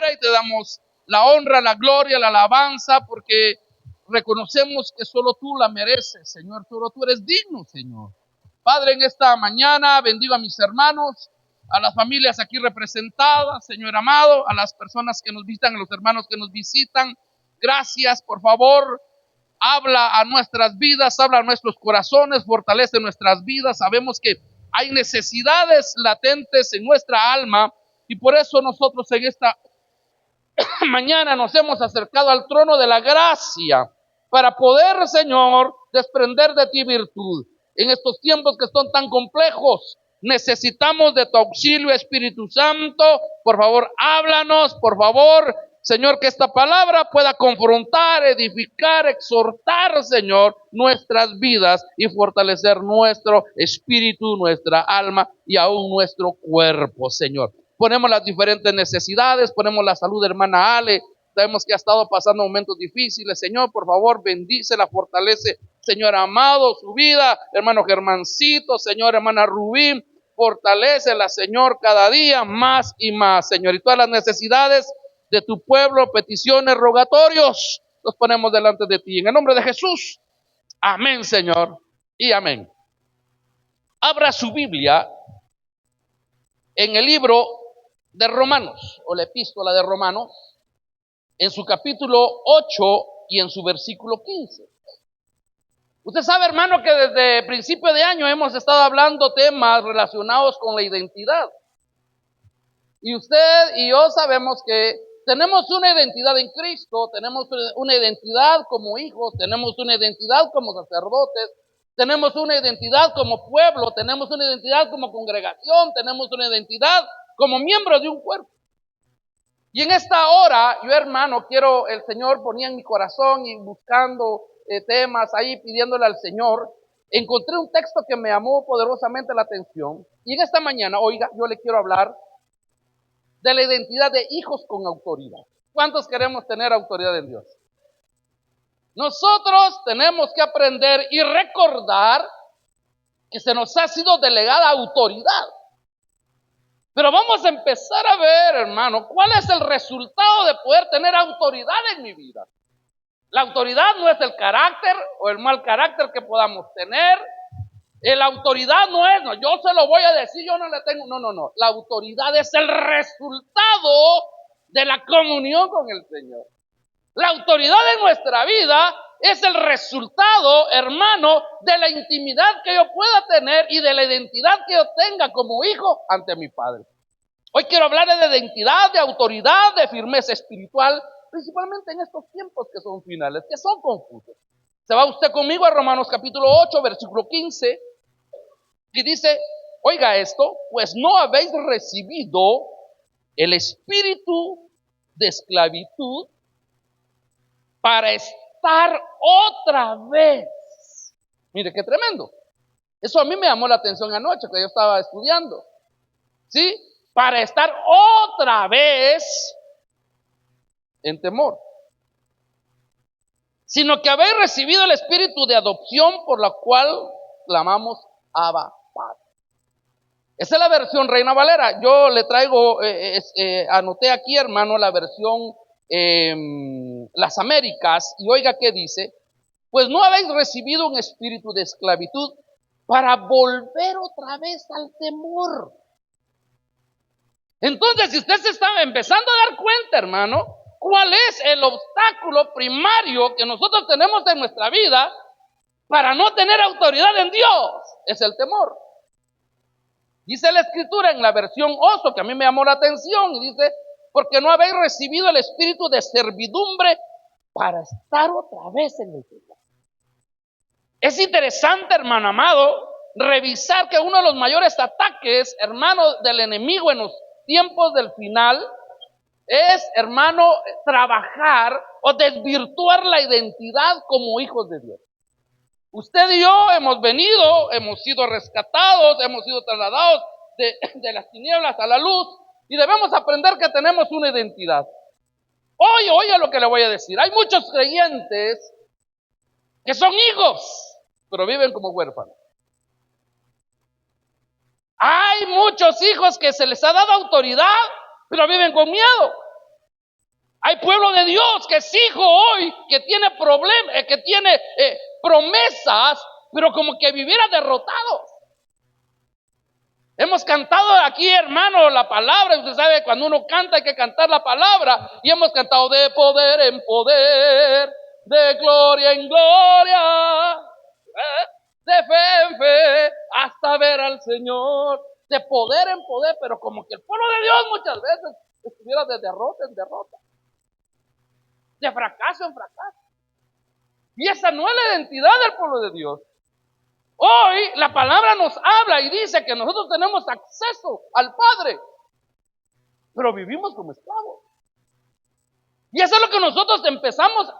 nombre y te damos la honra, la gloria, la alabanza, porque reconocemos que solo tú la mereces, Señor. Solo tú eres digno, Señor. Padre, en esta mañana bendigo a mis hermanos, a las familias aquí representadas, Señor amado, a las personas que nos visitan, a los hermanos que nos visitan. Gracias, por favor. Habla a nuestras vidas, habla a nuestros corazones, fortalece nuestras vidas. Sabemos que hay necesidades latentes en nuestra alma y por eso nosotros en esta mañana nos hemos acercado al trono de la gracia para poder, Señor, desprender de ti virtud. En estos tiempos que son tan complejos, necesitamos de tu auxilio, Espíritu Santo. Por favor, háblanos, por favor, Señor, que esta palabra pueda confrontar, edificar, exhortar, Señor, nuestras vidas y fortalecer nuestro espíritu, nuestra alma y aún nuestro cuerpo, Señor. Ponemos las diferentes necesidades, ponemos la salud de hermana Ale. Sabemos que ha estado pasando momentos difíciles. Señor, por favor, bendícela, fortalece, Señor amado, su vida. Hermano Germancito, Señor, hermana Rubín, fortalécela, Señor, cada día más y más, Señor. Y todas las necesidades de tu pueblo, peticiones, rogatorios, los ponemos delante de ti. En el nombre de Jesús, amén, Señor, y amén. Abra su Biblia en el libro de Romanos, o la epístola de Romanos, en su capítulo 8 y en su versículo 15. Usted sabe, hermano, que desde principio de año hemos estado hablando temas relacionados con la identidad. Y usted y yo sabemos que tenemos una identidad en Cristo, tenemos una identidad como hijos, tenemos una identidad como sacerdotes, tenemos una identidad como pueblo, tenemos una identidad como congregación, tenemos una identidad como miembros de un cuerpo. Y en esta hora, yo hermano, el Señor ponía en mi corazón y buscando temas ahí, pidiéndole al Señor, encontré un texto que me llamó poderosamente la atención. Y en esta mañana, oiga, yo le quiero hablar de la identidad de hijos con autoridad. ¿Cuántos queremos tener autoridad en Dios? Nosotros tenemos que aprender y recordar que se nos ha sido delegada autoridad. Pero vamos a empezar a ver, hermano, cuál es el resultado de poder tener autoridad en mi vida. La autoridad no es el carácter o el mal carácter que podamos tener. La autoridad no es, yo se lo voy a decir, yo no le tengo, no. La autoridad es el resultado de la comunión con el Señor. La autoridad de nuestra vida es el resultado, hermano, de la intimidad que yo pueda tener y de la identidad que yo tenga como hijo ante mi Padre. Hoy quiero hablar de identidad, de autoridad, de firmeza espiritual, principalmente en estos tiempos que son finales, que son confusos. Se va usted conmigo a Romanos capítulo 8, versículo 15, y dice, oiga esto, pues no habéis recibido el espíritu de esclavitud para estar otra vez. Mire qué tremendo. Eso a mí me llamó la atención anoche que yo estaba estudiando. ¿Sí? Para estar otra vez en temor. Sino que habéis recibido el espíritu de adopción por la cual clamamos Abba Padre. Esa es la versión Reina Valera. Yo le traigo, anoté aquí, hermano, la versión Las Américas, y oiga qué dice, pues no habéis recibido un espíritu de esclavitud para volver otra vez al temor. Entonces, si usted se está empezando a dar cuenta, hermano, ¿cuál es el obstáculo primario que nosotros tenemos en nuestra vida para no tener autoridad en Dios? Es el temor. Dice la Escritura en la versión Oso, que a mí me llamó la atención, y dice, porque no habéis recibido el espíritu de servidumbre para estar otra vez en el temor. Es interesante, hermano amado, revisar que uno de los mayores ataques, hermano, del enemigo en los tiempos del final es, hermano, trabajar o desvirtuar la identidad como hijos de Dios. Usted y yo hemos venido, hemos sido rescatados, hemos sido trasladados de las tinieblas a la luz y debemos aprender que tenemos una identidad. Oye lo que le voy a decir. Hay muchos creyentes que son hijos, pero viven como huérfanos. Hay muchos hijos que se les ha dado autoridad, pero viven con miedo. Hay pueblo de Dios que es hijo hoy, que tiene problemas, que tiene promesas, pero como que viviera derrotado. Hemos cantado aquí, hermano, la palabra. Usted sabe, cuando uno canta hay que cantar la palabra. Y hemos cantado de poder en poder, de gloria en gloria, de fe en fe, hasta ver al Señor. De poder en poder, pero como que el pueblo de Dios muchas veces estuviera de derrota en derrota, de fracaso en fracaso. Y esa no es la identidad del pueblo de Dios. Hoy la palabra nos habla y dice que nosotros tenemos acceso al Padre, pero vivimos como esclavos. Y eso es lo que nosotros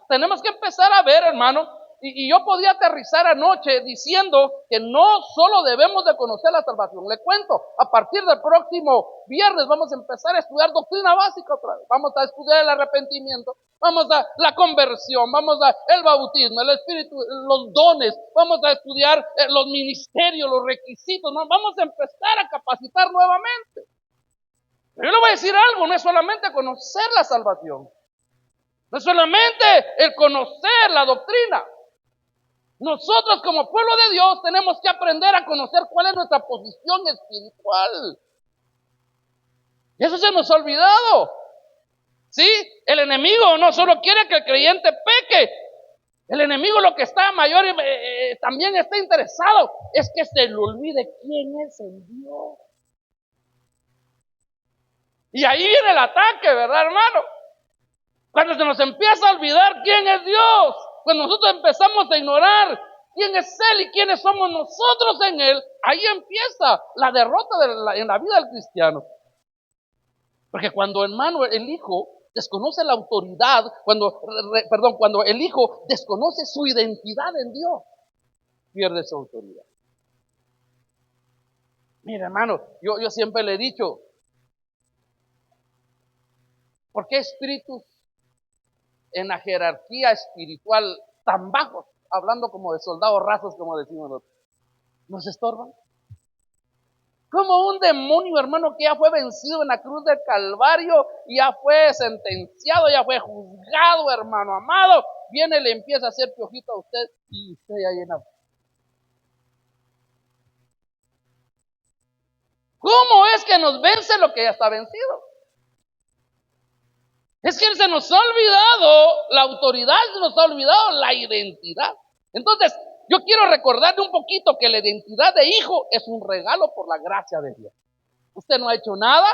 tenemos que empezar a ver, hermano. Y yo podía aterrizar anoche diciendo que no solo debemos de conocer la salvación. Le cuento, a partir del próximo viernes vamos a empezar a estudiar doctrina básica otra vez. Vamos a estudiar el arrepentimiento, vamos a la conversión, vamos a el bautismo, el espíritu, los dones, vamos a estudiar los ministerios, los requisitos, ¿no? Vamos a empezar a capacitar nuevamente. Pero yo le voy a decir algo, no es solamente conocer la salvación, no es solamente el conocer la doctrina. Nosotros como pueblo de Dios tenemos que aprender a conocer cuál es nuestra posición espiritual. Y eso se nos ha olvidado. ¿Sí? El enemigo no solo quiere que el creyente peque. El enemigo lo que está mayor también está interesado es que se le olvide quién es el Dios. Y ahí viene el ataque, ¿verdad, hermano? Cuando se nos empieza a olvidar quién es Dios, cuando nosotros empezamos a ignorar quién es Él y quiénes somos nosotros en Él, ahí empieza la derrota en la vida del cristiano. Porque cuando, hermano, el hijo desconoce la autoridad, cuando el hijo desconoce su identidad en Dios, pierde su autoridad. Mira, hermano, yo siempre le he dicho, ¿por qué espíritus en la jerarquía espiritual tan bajos, hablando como de soldados rasos, como decimos nosotros, nos estorban? Como un demonio, hermano, que ya fue vencido en la cruz del Calvario, ya fue sentenciado, ya fue juzgado, hermano amado, viene y le empieza a hacer piojito a usted y usted ya llena. ¿Cómo es que nos vence lo que ya está vencido? Es que se nos ha olvidado la autoridad, se nos ha olvidado la identidad. Entonces, yo quiero recordarle un poquito que la identidad de hijo es un regalo por la gracia de Dios. Usted no ha hecho nada,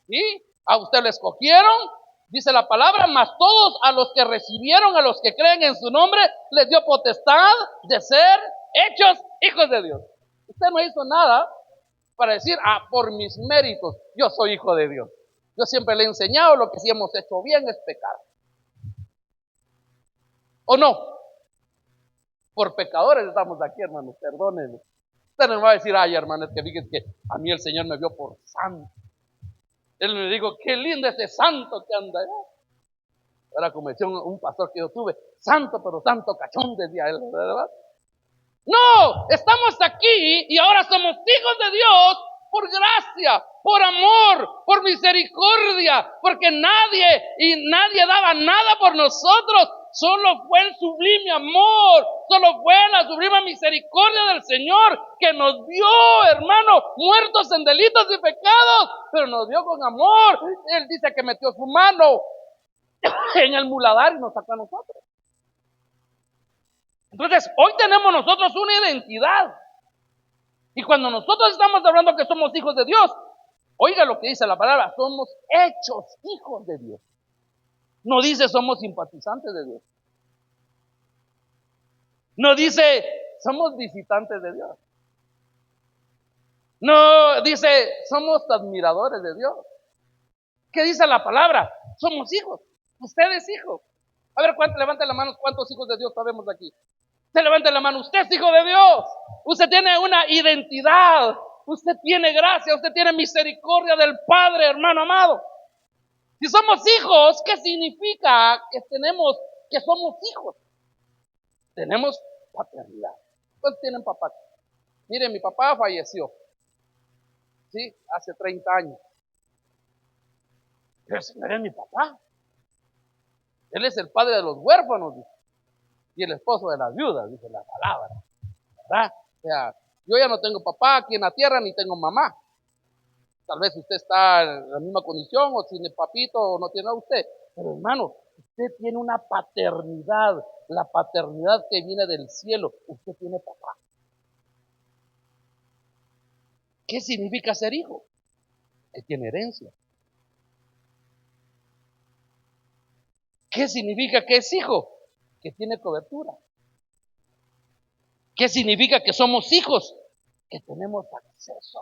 ¿sí? A usted lo escogieron, dice la palabra, mas todos a los que recibieron, a los que creen en su nombre, les dio potestad de ser hechos hijos de Dios. Usted no hizo nada para decir, por mis méritos, yo soy hijo de Dios. Yo siempre le he enseñado lo que si hemos hecho bien es pecado. ¿O no? Por pecadores estamos aquí, hermanos, perdónenme. Usted no me va a decir, ay, hermano, es que fíjese que a mí el Señor me vio por santo. Él me dijo, qué lindo ese santo que anda allá. Ahora, como decía un pastor que yo tuve, santo, pero santo cachón, decía él, ¿verdad? No, estamos aquí y ahora somos hijos de Dios por gracia, por amor, por misericordia, porque nadie daba nada por nosotros, solo fue el sublime amor, solo fue la sublime misericordia del Señor que nos vio, hermano, muertos en delitos y pecados, pero nos vio con amor. Él dice que metió su mano en el muladar y nos sacó a nosotros. Entonces, hoy tenemos nosotros una identidad. Y cuando nosotros estamos hablando que somos hijos de Dios, oiga lo que dice la palabra, somos hechos hijos de Dios. No dice somos simpatizantes de Dios. No dice somos visitantes de Dios. No dice somos admiradores de Dios. ¿Qué dice la palabra? Somos hijos. Usted es hijo. A ver, levante la mano, ¿cuántos hijos de Dios sabemos aquí? Usted levante la mano, usted es hijo de Dios. Usted tiene una identidad. Usted tiene gracia, usted tiene misericordia del Padre, hermano amado. Si somos hijos, ¿qué significa que somos hijos? Tenemos paternidad. ¿Cuántos tienen papá? Miren, mi papá falleció, ¿sí? Hace 30 años. Pero ese no era mi papá. Él es el padre de los huérfanos, dice, y el esposo de las viudas, dice la palabra, ¿verdad? O sea, yo ya no tengo papá aquí en la tierra, ni tengo mamá. Tal vez usted está en la misma condición, o tiene papito, o no tiene a usted. Pero hermano, usted tiene una paternidad, la paternidad que viene del cielo. Usted tiene papá. ¿Qué significa ser hijo? Que tiene herencia. ¿Qué significa que es hijo? Que tiene cobertura. ¿Qué significa que somos hijos? Que tenemos acceso.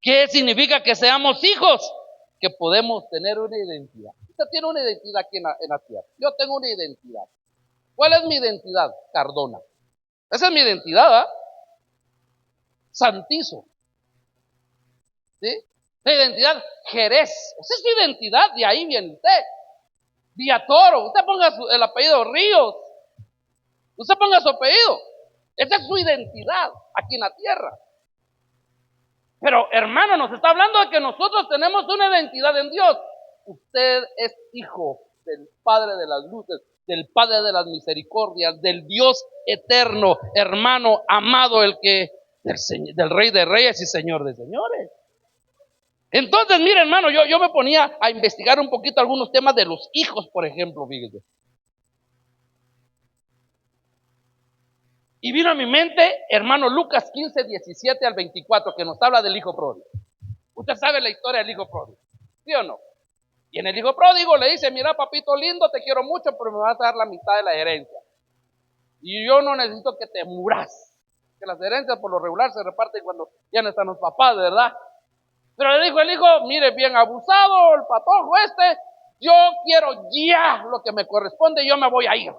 ¿Qué significa que seamos hijos? Que podemos tener una identidad. Usted tiene una identidad aquí en la tierra. Yo tengo una identidad. ¿Cuál es mi identidad? Cardona. Esa es mi identidad, ¿eh? Santizo. ¿Sí? La identidad Jerez. Esa es su identidad, de ahí viene usted. Villatoro. Usted ponga el apellido Ríos. Usted ponga su apellido. Esa es su identidad aquí en la tierra. Pero hermano, nos está hablando de que nosotros tenemos una identidad en Dios. Usted es hijo del Padre de las luces, del Padre de las misericordias, del Dios eterno, hermano amado, del Rey de Reyes y Señor de Señores. Entonces, mire hermano, yo me ponía a investigar un poquito algunos temas de los hijos, por ejemplo, fíjese. Y vino a mi mente, hermano, Lucas 15, 17 al 24, que nos habla del hijo pródigo. Usted sabe la historia del hijo pródigo, ¿sí o no? Y en el hijo pródigo le dice, mira papito lindo, te quiero mucho, pero me vas a dar la mitad de la herencia. Y yo no necesito que te muras. Que las herencias por lo regular se reparten cuando ya no están los papás, ¿verdad? Pero le dijo el hijo, mire, bien abusado, el patojo yo quiero ya lo que me corresponde, yo me voy a ir.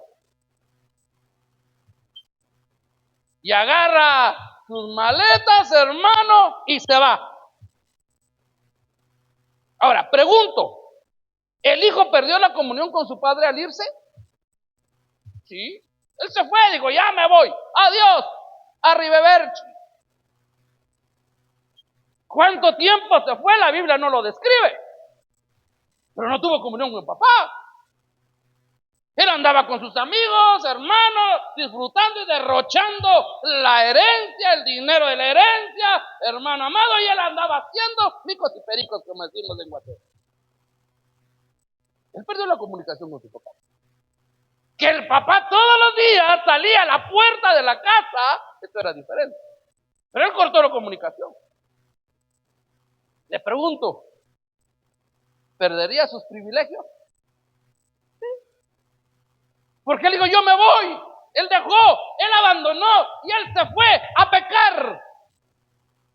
Y agarra sus maletas, hermano, y se va. Ahora, pregunto, ¿el hijo perdió la comunión con su padre al irse? Sí. Él se fue, dijo, ya me voy. Adiós. Arrivederci. ¿Cuánto tiempo se fue? La Biblia no lo describe. Pero no tuvo comunión con el papá. Él andaba con sus amigos, hermanos, disfrutando y derrochando la herencia, el dinero de la herencia, hermano amado, y él andaba haciendo micos y pericos, como decimos en Guatemala. Él perdió la comunicación con su papá. Que el papá todos los días salía a la puerta de la casa, esto era diferente. Pero él cortó la comunicación. Le pregunto, ¿perdería sus privilegios? Sí. Porque él dijo, yo me voy. Él dejó, él abandonó y él se fue a pecar.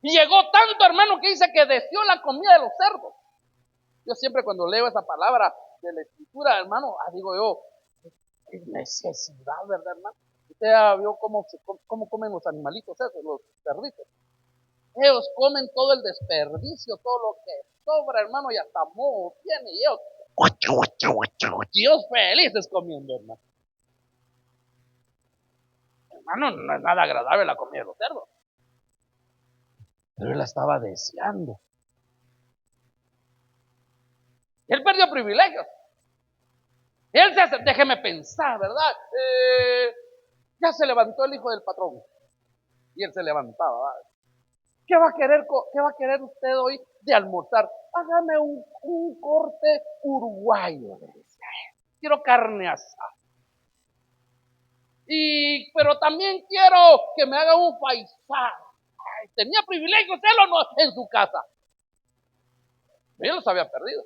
Y llegó tanto, hermano, que dice que deseó la comida de los cerdos. Yo siempre cuando leo esa palabra de la escritura, hermano, digo yo, es necesidad, ¿verdad, hermano? Usted ya vio cómo comen los animalitos esos, los cerditos. Ellos comen todo el desperdicio, todo lo que sobra, hermano, y hasta moho tiene. Y ellos, Dios felices comiendo, hermano. Hermano, no es nada agradable la comida de los cerdos. Pero él la estaba deseando. Él perdió privilegios. Él déjeme pensar, ¿verdad? Ya se levantó el hijo del patrón. Y él se levantaba, ¿verdad? ¿Qué va a querer usted hoy de almorzar? Hágame un corte uruguayo, le decía él. Quiero carne asada. Pero también quiero que me haga un paisano. Tenía privilegios él o no en su casa. Él los había perdido.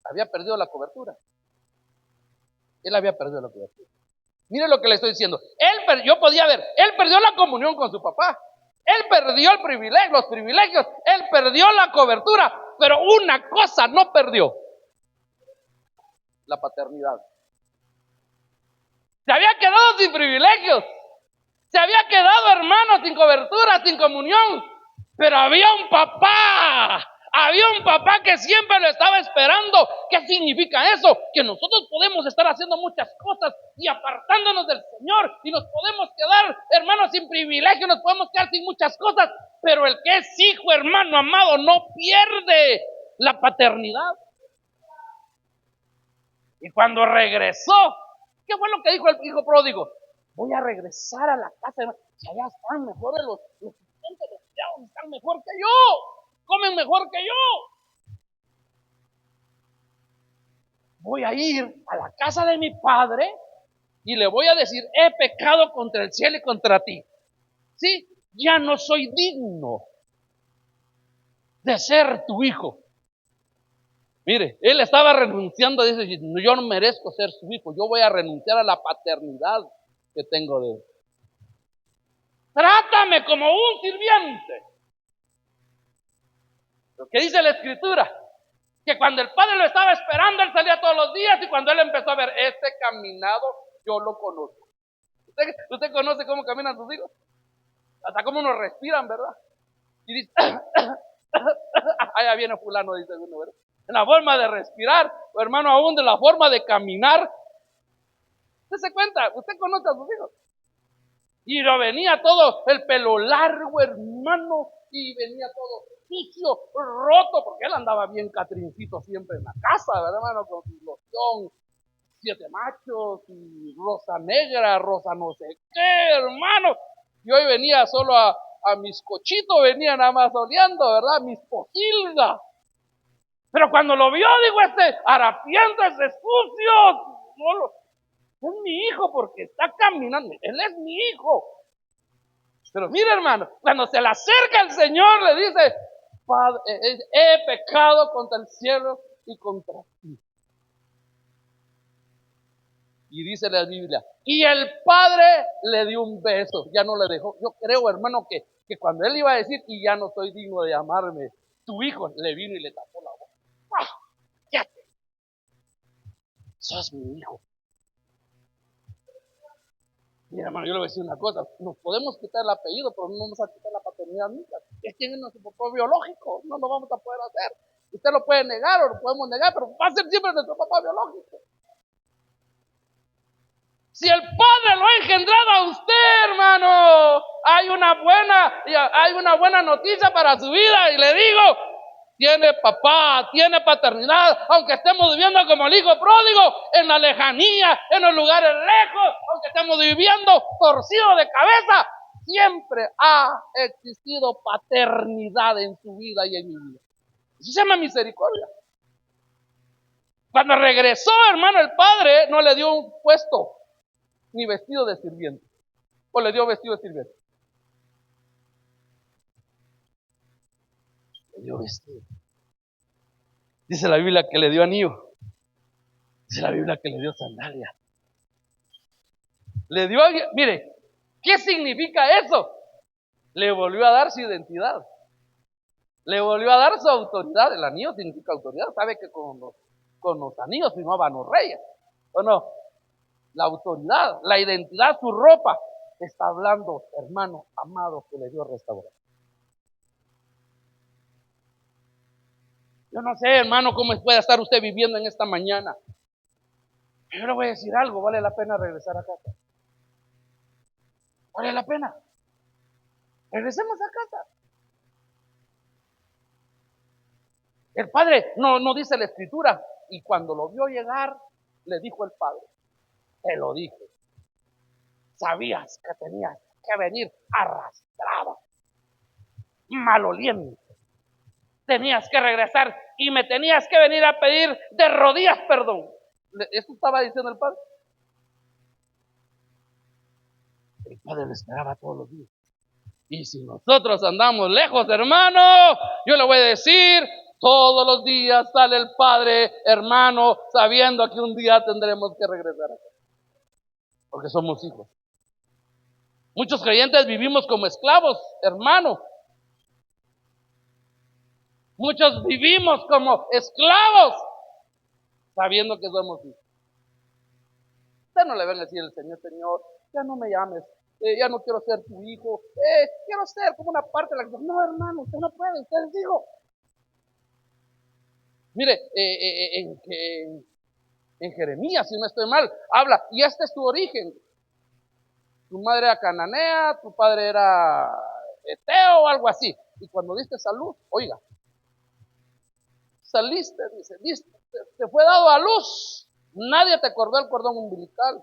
Había perdido la cobertura. Él había perdido la cobertura. Mire lo que le estoy diciendo. Yo podía ver, él perdió la comunión con su papá. Él perdió los privilegios. Él perdió la cobertura. Pero una cosa no perdió. La paternidad. Se había quedado sin privilegios. Se había quedado, hermano, sin cobertura, sin comunión. Pero había un papá. Había un papá que siempre lo estaba esperando. ¿Qué significa eso? Que nosotros podemos estar haciendo muchas cosas y apartándonos del Señor y nos podemos quedar, hermanos, sin privilegio, nos podemos quedar sin muchas cosas, pero el que es hijo, hermano amado, no pierde la paternidad. Y cuando regresó, ¿qué fue lo que dijo el hijo pródigo? Voy a regresar a la casa de... Si allá están mejores los clientes, los empleados están mejor que yo, comen mejor que yo. Voy a ir a la casa de mi padre y le voy a decir, he pecado contra el cielo y contra ti. Sí, ya no soy digno de ser tu hijo. Mire, él estaba renunciando, dice, yo no merezco ser su hijo, yo voy a renunciar a la paternidad que tengo de él. Trátame como un sirviente. Lo que dice la Escritura, que cuando el padre lo estaba esperando, él salía todos los días, y cuando él empezó a ver este caminado, yo lo conozco. ¿Usted conoce cómo caminan sus hijos? Hasta cómo nos respiran, ¿verdad? Y dice, allá viene fulano, dice uno, ¿verdad? En la forma de respirar, o hermano, aún de la forma de caminar. ¿Usted se cuenta? ¿Usted conoce a sus hijos? Y lo venía todo, el pelo largo, hermano, y venía todo sucio, roto, porque él andaba bien catrincito siempre en la casa, ¿verdad, hermano? Con su loción, 7 machos, y rosa negra, rosa no sé qué, hermano. Y hoy venía solo a mis cochitos, venía nada más oleando, ¿verdad? Mis posilgas. Pero cuando lo vio, digo, este harapiento, ese sucio, no, es mi hijo porque está caminando, él es mi hijo. Pero mira, hermano, cuando se le acerca el Señor, le dice, Padre, he pecado contra el cielo y contra ti. Y dice la Biblia, y el Padre le dio un beso, ya no le dejó. Yo creo, hermano, que cuando él iba a decir, y ya no soy digno de llamarme tu hijo, le vino y le tapó la boca. ¡Ah! ¡Ya! Sos mi hijo. Mira, hermano, yo le voy a decir una cosa, nos podemos quitar el apellido, pero no vamos a quitar la paternidad nunca. Es quien es nuestro papá biológico, no lo vamos a poder hacer. Usted lo puede negar o lo podemos negar, pero va a ser siempre nuestro papá biológico. Si el Padre lo ha engendrado a usted, hermano, hay una buena noticia para su vida, y le digo, tiene papá, tiene paternidad, aunque estemos viviendo como el hijo pródigo, en la lejanía, en los lugares lejos, aunque estemos viviendo torcidos de cabeza, siempre ha existido paternidad en su vida y en mi vida. Eso se llama misericordia. Cuando regresó, hermano, el padre no le dio un puesto ni vestido de sirviente, o le dio vestido de sirviente. Le dio vestido. Dice la Biblia que le dio anillo. Dice la Biblia que le dio sandalia. Le dio, mire, ¿qué significa eso? Le volvió a dar su identidad. Le volvió a dar su autoridad. El anillo significa autoridad. ¿Sabe que con los anillos firmaban los reyes? ¿O no? La autoridad, la identidad, su ropa. Está hablando, hermano amado, que le dio restauración. Yo no sé, hermano, cómo puede estar usted viviendo en esta mañana. Yo le voy a decir algo, vale la pena regresar a casa. Vale la pena. Regresemos a casa. El padre, no dice la escritura, y cuando lo vio llegar, le dijo el padre, te lo dije, sabías que tenías que venir arrastrado, maloliente, tenías que regresar y me tenías que venir a pedir de rodillas perdón. Eso estaba diciendo el padre. El padre lo esperaba todos los días. Y si nosotros andamos lejos, hermano, yo le voy a decir, todos los días sale el Padre, hermano, sabiendo que un día tendremos que regresar a casa, porque somos hijos. Muchos creyentes vivimos como esclavos, hermano. Muchos vivimos como esclavos, sabiendo que somos hijos. Usted no le va a decir al Señor, Señor, ya no me llames, ya no quiero ser tu hijo, quiero ser como una parte de la que... No, hermano, usted no puede, usted es hijo. Mire, en Jeremías, si no estoy mal, habla, y este es tu origen. Tu madre era cananea, tu padre era eteo o algo así. Y cuando diste salud, oiga, saliste, dice, te fue dado a luz Nadie te cortó el cordón umbilical.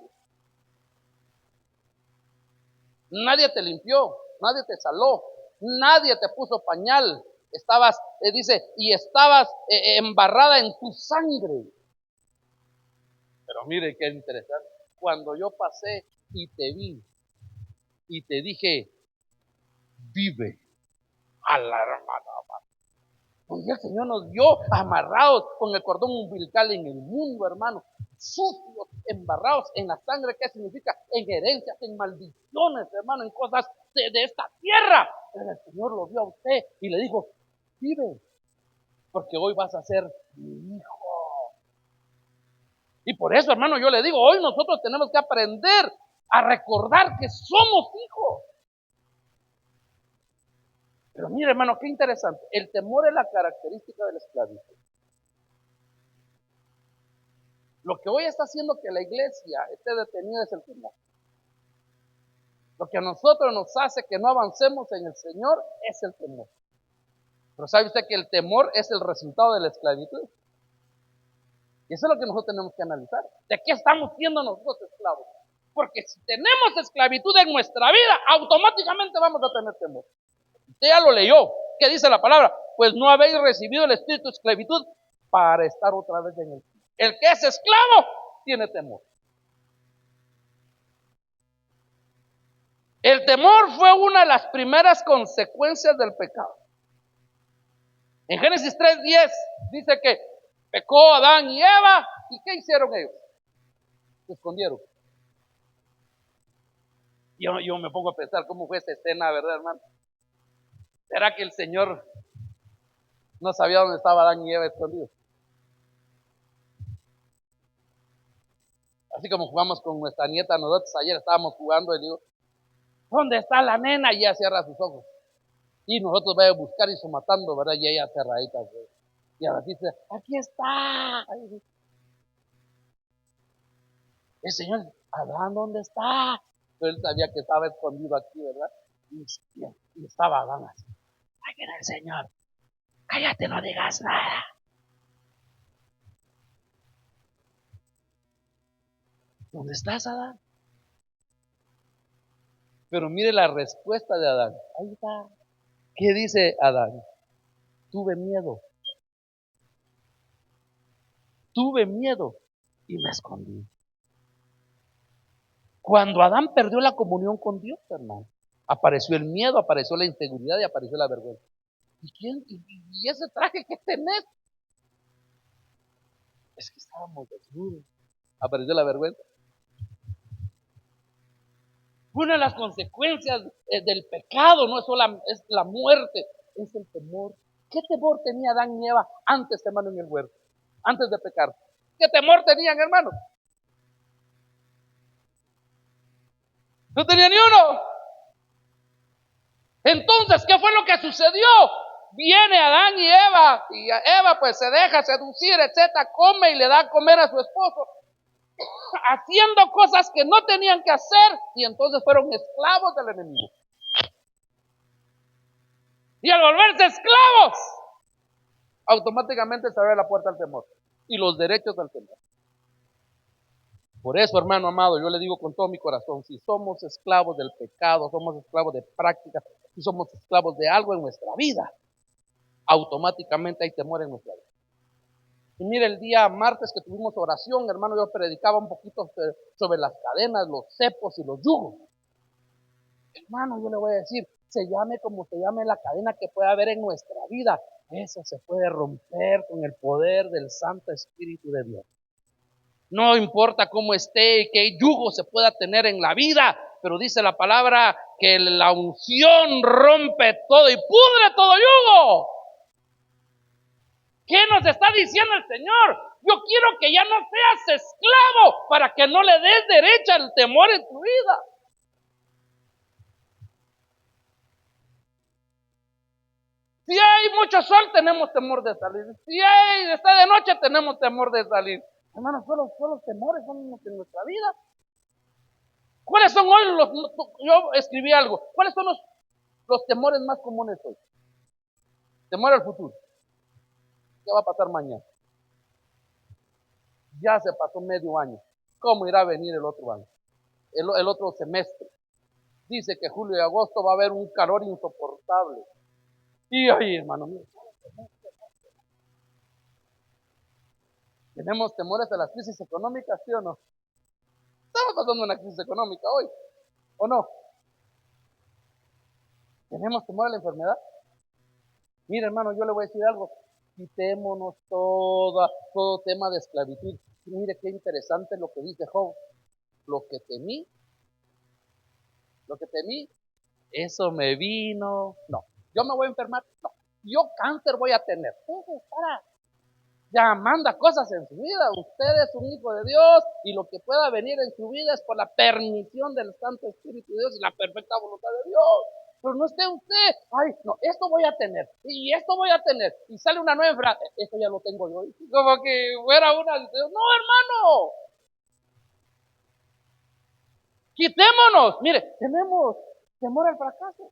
Nadie te limpió, nadie te saló, nadie te puso pañal. Estabas, dice, y estabas embarrada en tu sangre. Pero mire qué interesante. Cuando yo pasé y te vi y te dije, vive a la hermana. Pues el Señor nos dio amarrados con el cordón umbilical en el mundo, hermano. Sucios, embarrados en la sangre. ¿Qué significa? En herencias, en maldiciones, hermano, en cosas de esta tierra. Pero el Señor lo vio a usted y le dijo, vive, porque hoy vas a ser mi hijo. Y por eso, hermano, yo le digo, hoy nosotros tenemos que aprender a recordar que somos hijos. Pero mire, hermano, qué interesante. El temor es la característica de la esclavitud. Lo que hoy está haciendo que la iglesia esté detenida es el temor. Lo que a nosotros nos hace que no avancemos en el Señor es el temor. Pero ¿sabe usted que el temor es el resultado de la esclavitud? Y eso es lo que nosotros tenemos que analizar. ¿De qué estamos siendo nosotros esclavos? Porque si tenemos esclavitud en nuestra vida, automáticamente vamos a tener temor. Usted ya lo leyó. ¿Qué dice la palabra? Pues no habéis recibido el espíritu de esclavitud para estar otra vez en el. El que es esclavo tiene temor. El temor fue una de las primeras consecuencias del pecado. En Génesis 3:10 dice que pecó Adán y Eva. ¿Y qué hicieron ellos? Se escondieron. Yo me pongo a pensar cómo fue esa escena, ¿verdad, hermano? ¿Será que el Señor no sabía dónde estaba Adán y Eva escondidos? Así como jugamos con nuestra nieta, nosotros ayer estábamos jugando y le digo, ¿dónde está la nena? Y ella cierra sus ojos. Y nosotros vamos a buscar y matando, ¿verdad? Y ella cerradita. ¿verdad? Y ahora dice, aquí está. El Señor, Adán, ¿dónde está? Pero él sabía que estaba escondido aquí, ¿verdad? Y estaba Adán así. Aquí era el Señor. Cállate, no digas nada. ¿Dónde estás, Adán? Pero mire la respuesta de Adán. Ahí está. ¿Qué dice Adán? Tuve miedo. Tuve miedo y me escondí. Cuando Adán perdió la comunión con Dios, hermano, apareció el miedo, apareció la inseguridad y apareció la vergüenza. ¿Y ese traje que tenés? Es que estábamos desnudos. Apareció la vergüenza. Una de las consecuencias del pecado no es solo es la muerte, es el temor. ¿Qué temor tenía Adán y Eva antes, hermano, en el huerto? Antes de pecar. ¿Qué temor tenían, hermano? No tenía ni uno. Entonces, ¿qué fue lo que sucedió? Viene Adán y Eva pues se deja seducir, etcétera, come y le da a comer a su esposo, haciendo cosas que no tenían que hacer, y entonces fueron esclavos del enemigo. Y al volverse esclavos, automáticamente se abre la puerta al temor y los derechos al temor. Por eso, hermano amado, yo le digo con todo mi corazón, si somos esclavos del pecado, somos esclavos de prácticas, si somos esclavos de algo en nuestra vida, automáticamente hay temor en nuestra vida. Y mire, el día martes que tuvimos oración, hermano, yo predicaba un poquito sobre las cadenas, los cepos y los yugos. Hermano, yo le voy a decir, se llame como se llame la cadena que pueda haber en nuestra vida, eso se puede romper con el poder del Santo Espíritu de Dios. No importa cómo esté y qué yugo se pueda tener en la vida, pero dice la palabra que la unción rompe todo y pudre todo yugo. ¿Qué nos está diciendo el Señor? Yo quiero que ya no seas esclavo para que no le des derecho al temor en tu vida. Si hay mucho sol, tenemos temor de salir. Si está de noche, tenemos temor de salir. Hermanos, solo los temores son en nuestra vida. ¿Cuáles son hoy yo escribí algo, cuáles son los temores más comunes hoy? Temor al futuro. ¿Qué va a pasar mañana? Ya se pasó medio año. ¿Cómo irá a venir el otro año? El otro semestre. Dice que julio y agosto va a haber un calor insoportable. Y ay, hermano mío, tenemos temores a las crisis económicas, ¿sí o no? Estamos pasando una crisis económica hoy, ¿o no? ¿Tenemos temor a la enfermedad? Mira, hermano, yo le voy a decir algo. Quitémonos todo tema de esclavitud. Mire qué interesante lo que dice Job. Lo que temí, lo que temí, eso me vino. No, yo me voy a enfermar. No, yo cáncer voy a tener. Para. Ya manda cosas en su vida. Usted es un hijo de Dios y lo que pueda venir en su vida es por la permisión del Santo Espíritu de Dios y la perfecta voluntad de Dios. Pero no esté usted, ay, no, esto voy a tener y esto voy a tener y sale una nueva frase, esto ya lo tengo yo. Como que fuera una, no, hermano, quitémonos. Mire, tenemos temor al fracaso.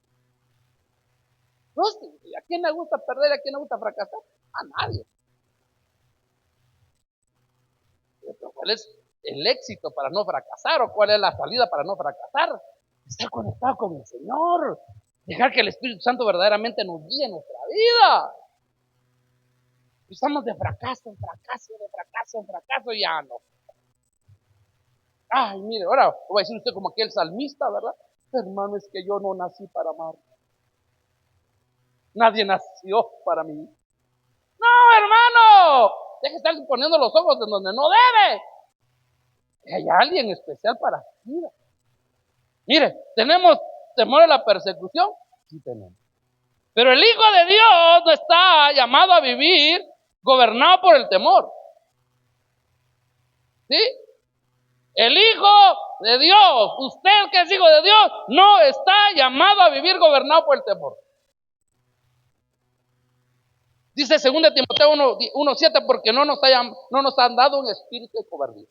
¿No? ¿A quién le gusta perder? ¿A quién le gusta fracasar? A nadie. ¿Cuál es el éxito para no fracasar o cuál es la salida para no fracasar? Estar conectado con el Señor, dejar que el Espíritu Santo verdaderamente nos guíe en nuestra vida. Estamos de fracaso en fracaso, de fracaso en fracaso, ya no. Ay, mire, ahora voy a decir usted como aquel salmista, ¿verdad? Hermano, es que yo no nací para amar. Nadie nació para mí. No, hermano, deje de estar poniendo los ojos en donde no debe. Hay alguien especial para su vida. Mire, ¿tenemos temor a la persecución? Sí tenemos. Pero el Hijo de Dios no está llamado a vivir gobernado por el temor. ¿Sí? El Hijo de Dios, usted que es Hijo de Dios, no está llamado a vivir gobernado por el temor. Dice 2 Timoteo 1:7, porque no nos han dado un espíritu de cobardía.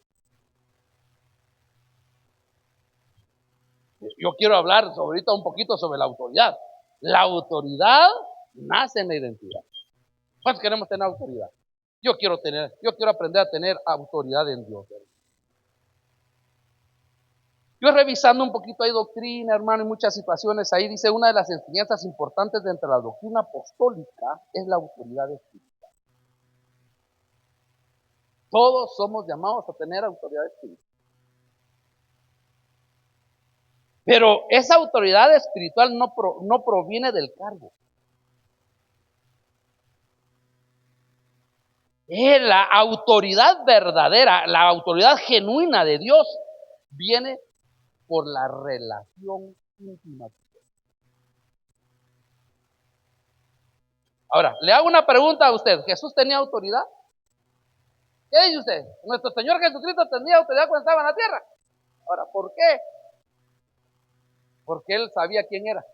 Yo quiero hablar ahorita un poquito sobre la autoridad. La autoridad nace en la identidad. ¿Cuántos queremos tener autoridad? Yo quiero aprender a tener autoridad en Dios. Yo revisando un poquito ahí doctrina, hermano, y muchas situaciones ahí, dice una de las enseñanzas importantes dentro de la doctrina apostólica es la autoridad espiritual. Todos somos llamados a tener autoridad espiritual. Pero esa autoridad espiritual no proviene del cargo. La autoridad verdadera, la autoridad genuina de Dios viene por la relación íntima. Ahora, le hago una pregunta a usted. ¿Jesús tenía autoridad? ¿Qué dice usted? Nuestro Señor Jesucristo tenía autoridad cuando estaba en la tierra. Ahora, ¿por qué? Porque Él sabía quién era.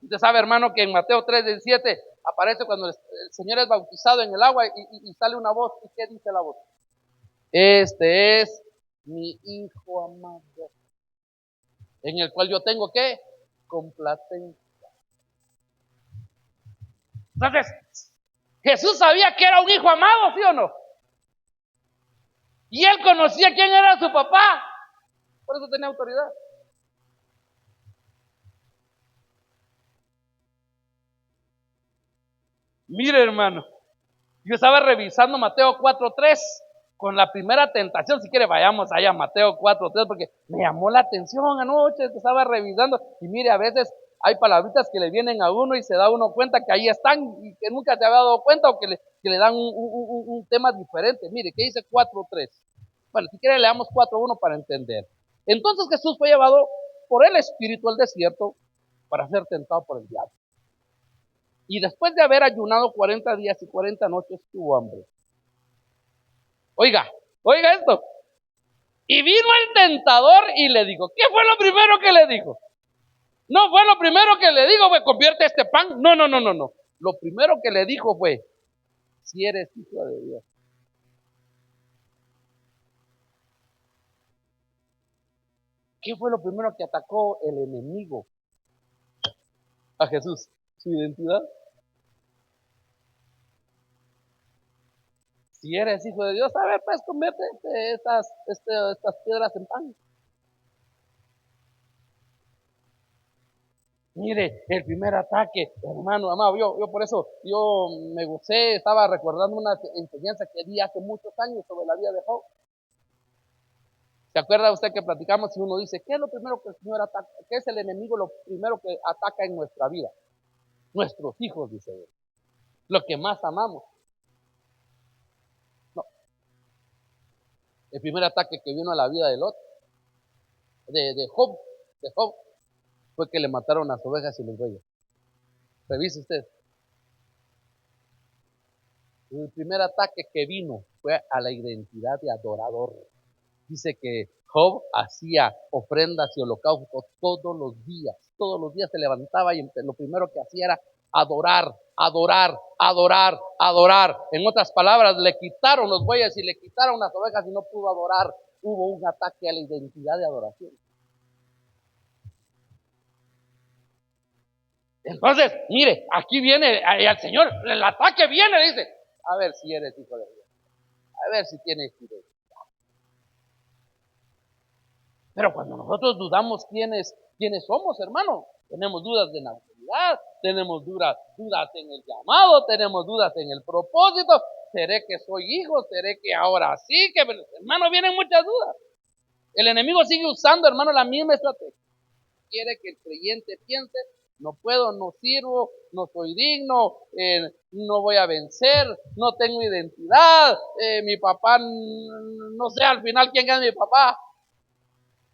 Usted sabe, hermano, que en Mateo 3:17 aparece cuando el Señor es bautizado en el agua y sale una voz. ¿Y qué dice la voz? Este es mi Hijo amado, en el cual yo tengo que complacencia. Entonces, Jesús sabía que era un hijo amado, ¿sí o no? Y él conocía quién era su papá. Por eso tenía autoridad. Mire, hermano, yo estaba revisando Mateo 4:3 con la primera tentación. Si quiere, vayamos allá a Mateo 4:3 porque me llamó la atención anoche. Estaba revisando y mire, a veces hay palabritas que le vienen a uno y se da uno cuenta que ahí están y que nunca te había dado cuenta o que le dan un tema diferente. Mire, ¿qué dice 4:3? Bueno, si quiere, leamos 4:1 para entender. Entonces Jesús fue llevado por el Espíritu al desierto para ser tentado por el diablo. Y después de haber ayunado 40 días y 40 noches, tuvo hambre. Oiga esto. Y vino el tentador y le dijo, ¿qué fue lo primero que le dijo? No fue lo primero que le dijo, fue, convierte este pan. No. Lo primero que le dijo fue, si eres hijo de Dios. ¿Qué fue lo primero que atacó el enemigo a Jesús? Su identidad. Si eres hijo de Dios, a ver, pues convierte estas piedras en pan. Mire, el primer ataque, hermano, amado, yo por eso, yo me gocé, estaba recordando una enseñanza que di hace muchos años sobre la vida de Job. ¿Se acuerda usted que platicamos y uno dice, ¿qué es lo primero que el Señor ataca? ¿Qué es el enemigo lo primero que ataca en nuestra vida? Nuestros hijos, dice Dios. Lo que más amamos. No, el primer ataque que vino a la vida de Lot, de Job, fue que le mataron las ovejas y los bueyes. Revise usted. El primer ataque que vino fue a la identidad de adorador. Dice que Job hacía ofrendas y holocaustos todos los días. Todos los días se levantaba y lo primero que hacía era adorar, adorar, adorar, adorar. En otras palabras, le quitaron los bueyes y le quitaron las ovejas y no pudo adorar. Hubo un ataque a la identidad de adoración. Entonces, mire, aquí viene al Señor, el ataque viene, dice, a ver si eres hijo de Dios, a ver si tienes identidad. Pero cuando nosotros dudamos quiénes somos, hermano, tenemos dudas de la autoridad, tenemos dudas en el llamado, tenemos dudas en el propósito, seré que soy hijo, seré que ahora sí, que hermano, vienen muchas dudas. El enemigo sigue usando, hermano, la misma estrategia. Quiere que el creyente piense, no puedo, no sirvo, no soy digno, no voy a vencer, no tengo identidad, mi papá, no sé al final quién es mi papá.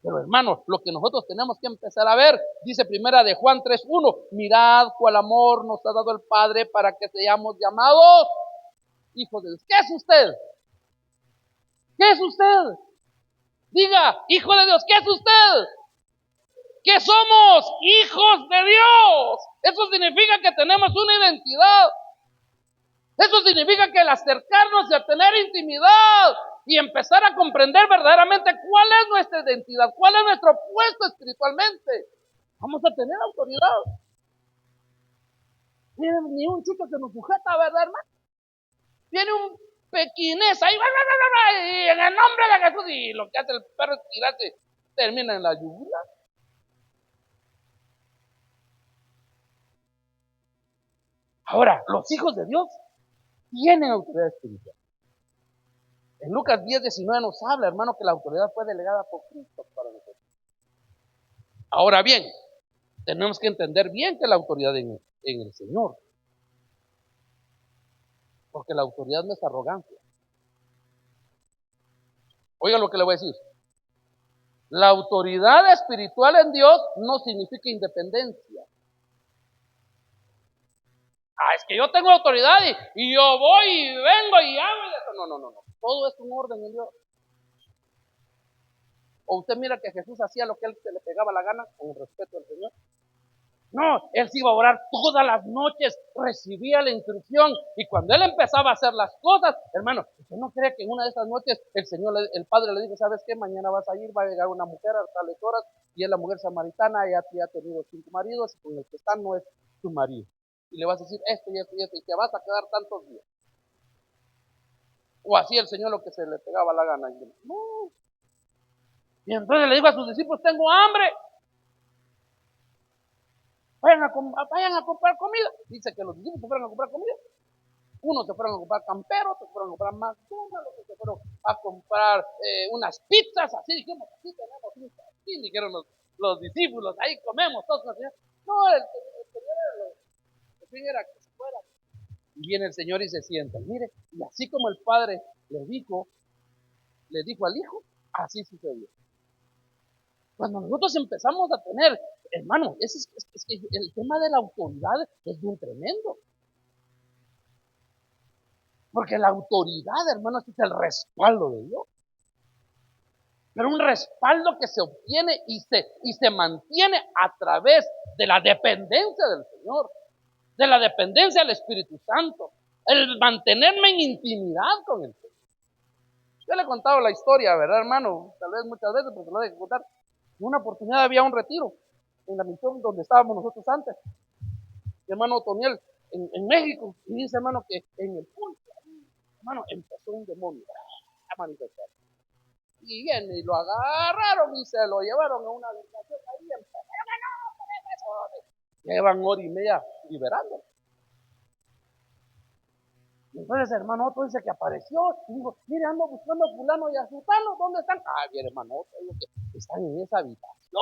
Pero hermanos, lo que nosotros tenemos que empezar a ver, dice primera de Juan 3:1, mirad cuál amor nos ha dado el Padre para que seamos llamados hijos de Dios. ¿Qué es usted? ¿Qué es usted? Diga, hijo de Dios, ¿qué es usted? Que somos hijos de Dios. Eso significa que tenemos una identidad. Eso significa que al acercarnos y a tener intimidad y empezar a comprender verdaderamente cuál es nuestra identidad, cuál es nuestro puesto espiritualmente, vamos a tener autoridad. Ni un chico que nos sujeta, ¿verdad, hermano? Viene un pequinés ahí, y en el nombre de Jesús, y lo que hace el perro es tirarse, termina en la yugular. Ahora, los hijos de Dios tienen autoridad espiritual. En Lucas 10:19 nos habla, hermano, que la autoridad fue delegada por Cristo para nosotros. Ahora bien, tenemos que entender bien que la autoridad en el Señor. Porque la autoridad no es arrogancia. Oiga lo que le voy a decir. La autoridad espiritual en Dios no significa independencia. Es que yo tengo autoridad y yo voy y vengo y hago eso. No. Todo es un orden en Dios. O usted mira que Jesús hacía lo que él se le pegaba la gana con el respeto al Señor. No, él se iba a orar todas las noches, recibía la instrucción y cuando él empezaba a hacer las cosas, hermano, ¿usted no cree que en una de esas noches el Padre le dijo, ¿sabes qué? Mañana vas a ir, va a llegar una mujer a tales horas y es la mujer samaritana, ella ha tenido 5 maridos y con el que está no es su marido. Y le vas a decir esto y esto y esto y te vas a quedar tantos días. O así el Señor lo que se le pegaba la gana. No. Y entonces le dijo a sus discípulos, tengo hambre. Vayan a comprar comida. Dice que los discípulos se fueron a comprar comida. Unos se fueron a comprar camperos, otros se fueron a comprar McDonald's, otros se fueron a comprar unas pizzas. Así dijimos, así tenemos pizzas. Así dijeron los discípulos, ahí comemos todos. No, el fin era que se fuera. Y viene el Señor y se sienta. Mire, y así como el Padre le dijo al Hijo, así sucedió. Cuando nosotros empezamos a tener, hermano, es que el tema de la autoridad es bien tremendo. Porque la autoridad, hermano, es el respaldo de Dios. Pero un respaldo que se obtiene y se mantiene a través de la dependencia del Señor, de la dependencia del Espíritu Santo, el mantenerme en intimidad con el Señor. Yo le he contado la historia, ¿verdad, hermano? Tal vez muchas veces, pero se lo dejo contar. En una oportunidad había un retiro en la misión donde estábamos nosotros antes. Mi hermano Toniel, en México, y dice, hermano, que en el pulso, Hermano, empezó un demonio a manifestar. Y viene y lo agarraron y se lo llevaron a una habitación ahí. Llevan hora y media liberándolo. Entonces, hermano Otto dice que apareció y dijo, mire, ando buscando a fulano y a sultano, ¿dónde están? Ah, bien, hermano Otto, digo que están en esa habitación.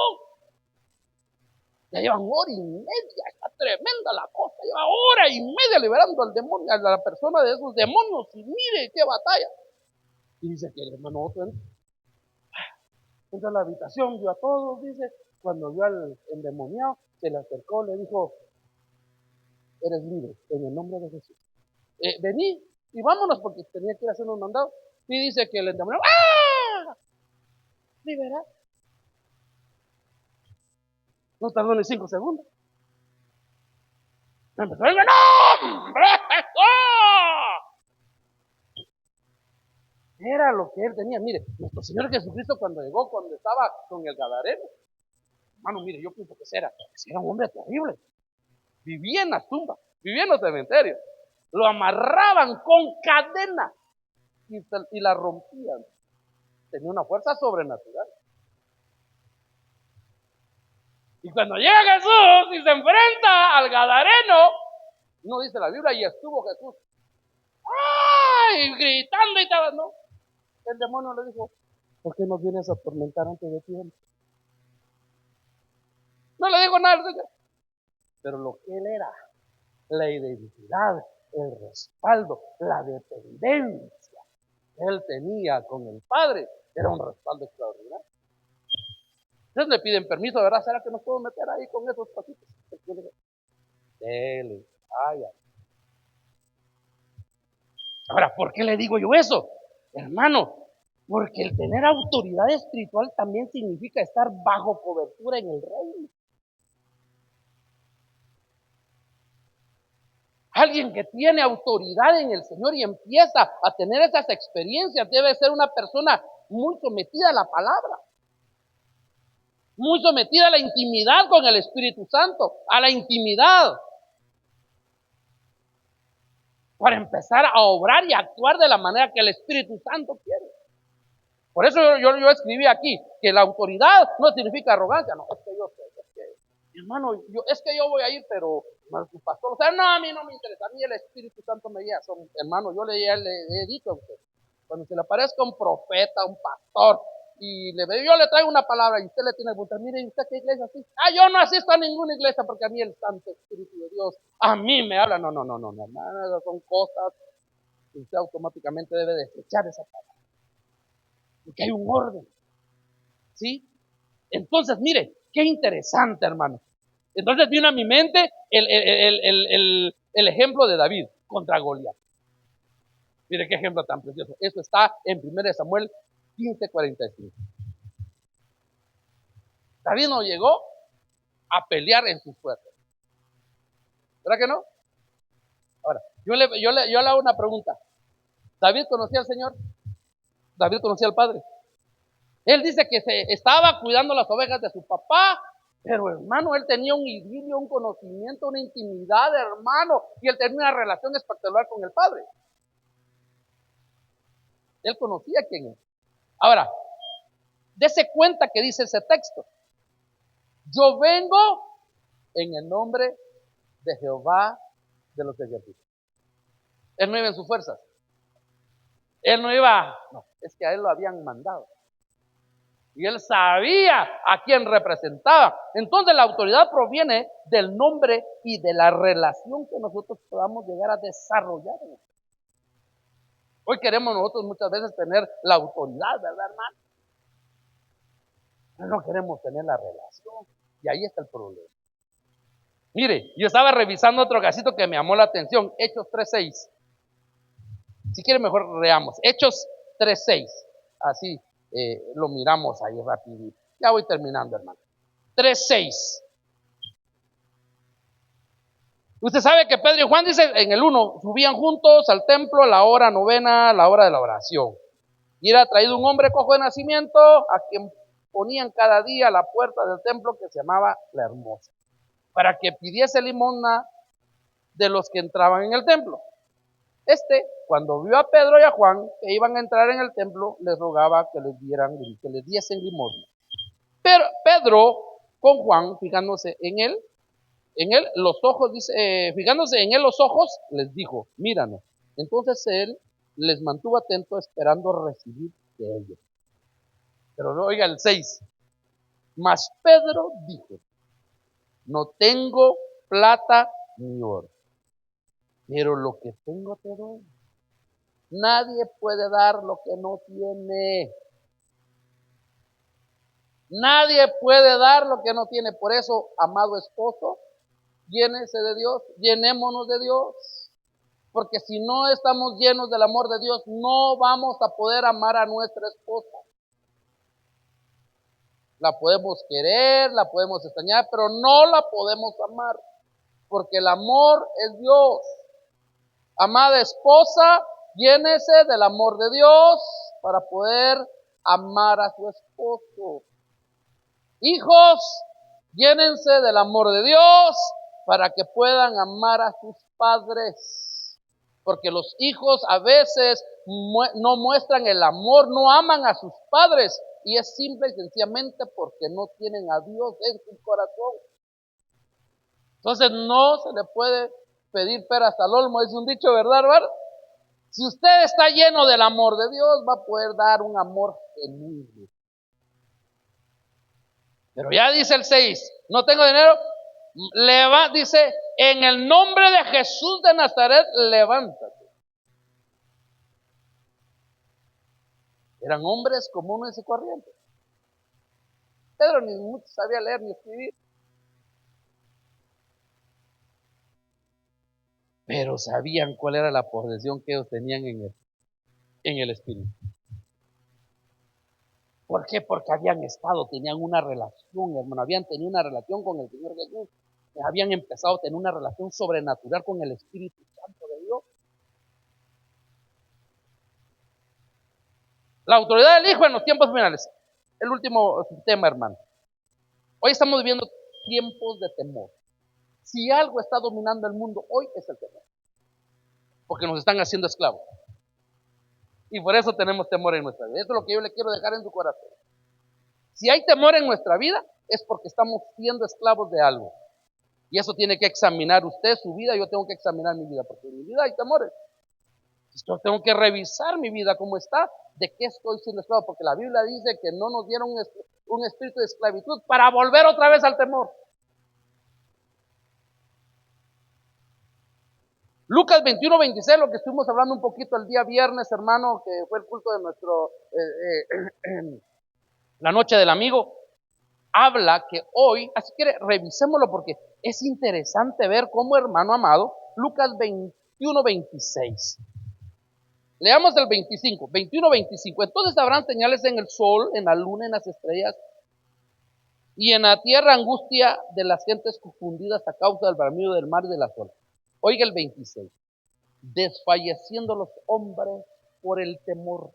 Ya llevan hora y media, está tremenda la cosa, lleva hora y media liberando al demonio, a la persona de esos demonios, y mire qué batalla. Y dice que el hermano Otto entra a la habitación, vio a todos, dice, cuando vio al endemoniado, se le acercó, le dijo, eres libre, en el nombre de Jesús. Vení y vámonos porque tenía que ir a hacer un mandado. Y dice que el endemoniado, ¡ah! Libera. No tardó ni 5 segundos. Empezó el nombre Era lo que él tenía. Mire, nuestro Señor Jesucristo cuando llegó, cuando estaba con el Gadareno, hermano, mire, yo pienso que era un hombre terrible. Vivía en las tumbas, vivía en los cementerios. Lo amarraban con cadena y la rompían. Tenía una fuerza sobrenatural. Y cuando llega Jesús y se enfrenta al Gadareno, no dice la Biblia, y estuvo Jesús, ¡ay! Gritando y tal, no. El demonio le dijo, ¿por qué nos vienes a atormentar antes de tiempo? No le digo nada, pero lo que él era, la identidad, el respaldo, la dependencia que él tenía con el Padre, era un respaldo extraordinario. Entonces le piden permiso, ¿verdad? ¿Será que nos puedo meter ahí con esos pasitos? Dele, vaya. Ahora, ¿por qué le digo yo eso? Hermano, porque el tener autoridad espiritual también significa estar bajo cobertura en el reino. Alguien que tiene autoridad en el Señor y empieza a tener esas experiencias debe ser una persona muy sometida a la palabra, muy sometida a la intimidad con el Espíritu Santo, a la intimidad, para empezar a obrar y a actuar de la manera que el Espíritu Santo quiere. Por eso yo escribí aquí que la autoridad no significa arrogancia, no, es que yo sé, hermano, es que yo voy a ir, pero su pastor, o sea, no, a mí no me interesa, a mí el Espíritu Santo me guía, hermano, yo le he dicho a usted, cuando se le aparezca un profeta, un pastor, y yo le traigo una palabra y usted le tiene que preguntar, mire, ¿usted qué iglesia asiste? Yo no asisto a ninguna iglesia porque a mí el Santo Espíritu de Dios, a mí me habla, no, hermano, son cosas que usted automáticamente debe desechar esa palabra. Porque hay un orden, ¿sí? Entonces, mire, qué interesante, hermano. Entonces vino a mi mente el ejemplo de David contra Goliat. Mire qué ejemplo tan precioso. Eso está en 1 Samuel 15:45. David no llegó a pelear en sus fuerzas. ¿Verdad que no? Ahora, yo le hago una pregunta. ¿David conocía al Señor? ¿David conocía al Padre? Él dice que estaba cuidando las ovejas de su papá, pero hermano, él tenía un idilio, un conocimiento, una intimidad, hermano, y él tenía una relación espectacular con el Padre. Él conocía quién es. Ahora, dése cuenta que dice ese texto. Yo vengo en el nombre de Jehová de los ejércitos. Él no iba en sus fuerzas. Él no iba, no, es que a él lo habían mandado. Y él sabía a quién representaba. Entonces la autoridad proviene del nombre y de la relación que nosotros podamos llegar a desarrollar. Hoy queremos nosotros muchas veces tener la autoridad, ¿verdad, hermano? Pero no queremos tener la relación. Y ahí está el problema. Mire, yo estaba revisando otro casito que me llamó la atención. Hechos 3:6. Si quiere mejor leamos. Hechos 3:6. Así lo miramos ahí rapidito. Ya voy terminando, hermano. 3:6. Usted sabe que Pedro y Juan, dice en el 1, subían juntos al templo a la hora novena, la hora de la oración. Y era traído un hombre cojo de nacimiento, a quien ponían cada día a la puerta del templo, que se llamaba La Hermosa, para que pidiese limosna de los que entraban en el templo. Cuando vio a Pedro y a Juan que iban a entrar en el templo, les rogaba que que les diesen limosna. Pero Pedro con Juan, fijándose en él los ojos, dice, fijándose en él los ojos, les dijo, míranos. Entonces él les mantuvo atento esperando recibir de ellos. Pero no, oiga el 6. Mas Pedro dijo, no tengo plata ni oro, pero lo que tengo te doy. Nadie puede dar lo que no tiene. Nadie puede dar lo que no tiene. Por eso, amado esposo, llénese de Dios, llenémonos de Dios. Porque si no estamos llenos del amor de Dios, no vamos a poder amar a nuestra esposa. La podemos querer, la podemos extrañar, pero no la podemos amar. Porque el amor es Dios. Amada esposa, llénese del amor de Dios para poder amar a su esposo. Hijos, llénense del amor de Dios para que puedan amar a sus padres. Porque los hijos a veces no muestran el amor, no aman a sus padres. Y es simple y sencillamente porque no tienen a Dios en su corazón. Entonces no se le puede pedir peras al olmo, es un dicho, ¿verdad, hermano? Si usted está lleno del amor de Dios, va a poder dar un amor genuino. Pero ya dice el 6, no tengo dinero, dice, en el nombre de Jesús de Nazaret, levántate. Eran hombres comunes y corrientes. Pedro ni mucho sabía leer ni escribir. Pero sabían cuál era la posesión que ellos tenían en el Espíritu. ¿Por qué? Porque tenían una relación, hermano, habían tenido una relación con el Señor Jesús. Habían empezado a tener una relación sobrenatural con el Espíritu Santo de Dios. La autoridad del Hijo en los tiempos finales. El último tema, hermano. Hoy estamos viviendo tiempos de temor. Si algo está dominando el mundo hoy es el temor. Porque nos están haciendo esclavos. Y por eso tenemos temor en nuestra vida. Esto es lo que yo le quiero dejar en su corazón. Si hay temor en nuestra vida es porque estamos siendo esclavos de algo. Y eso tiene que examinar usted su vida, yo tengo que examinar mi vida, porque en mi vida hay temores. Yo tengo que revisar mi vida cómo está, de qué estoy siendo esclavo, porque la Biblia dice que no nos dieron un espíritu de esclavitud para volver otra vez al temor. Lucas 21:26, lo que estuvimos hablando un poquito el día viernes, hermano, que fue el culto de la noche del amigo, habla que hoy, así que revisémoslo porque es interesante ver cómo, hermano amado, Lucas 21:26. Leamos el 25, 21:25. Entonces habrán señales en el sol, en la luna, en las estrellas, y en la tierra angustia de las gentes confundidas a causa del bramido del mar y de las olas. Oiga el 26. Desfalleciendo los hombres por el temor.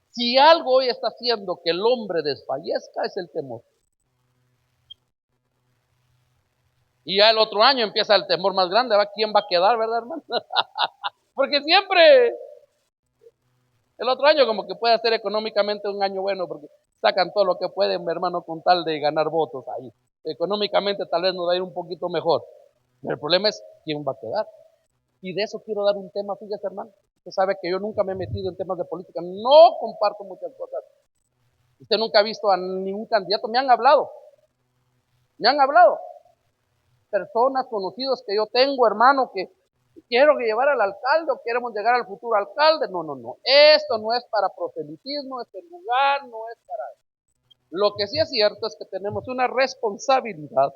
Si algo hoy está haciendo que el hombre desfallezca es el temor. Y ya el otro año empieza el temor más grande, ¿va? ¿Quién va a quedar, verdad, hermano? Porque siempre el otro año como que puede ser económicamente un año bueno, porque sacan todo lo que pueden, mi hermano, con tal de ganar votos ahí. Económicamente tal vez nos va a ir un poquito mejor. Pero el problema es quién va a quedar. Y de eso quiero dar un tema, fíjese, hermano. Usted sabe que yo nunca me he metido en temas de política, no comparto muchas cosas. Usted nunca ha visto a ningún candidato, me han hablado personas conocidos que yo tengo, hermano, que quiero llevar al alcalde o queremos llegar al futuro alcalde. No. Esto no es para proselitismo, este lugar no es para eso. Lo que sí es cierto es que tenemos una responsabilidad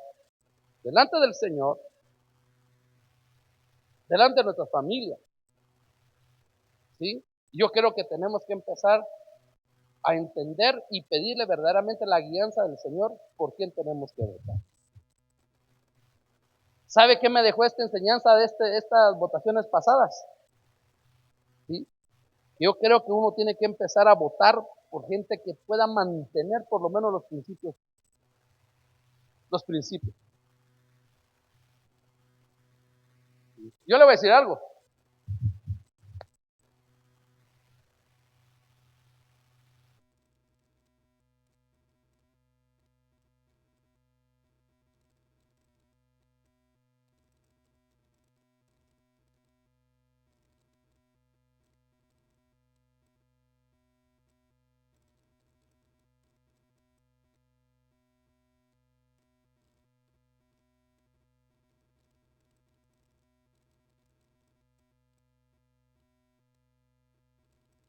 delante del Señor, delante de nuestra familia. ¿Sí? Yo creo que tenemos que empezar a entender y pedirle verdaderamente la guianza del Señor por quién tenemos que votar. ¿Sabe qué me dejó esta enseñanza de estas votaciones pasadas? ¿Sí? Yo creo que uno tiene que empezar a votar por gente que pueda mantener por lo menos los principios. Yo le voy a decir algo.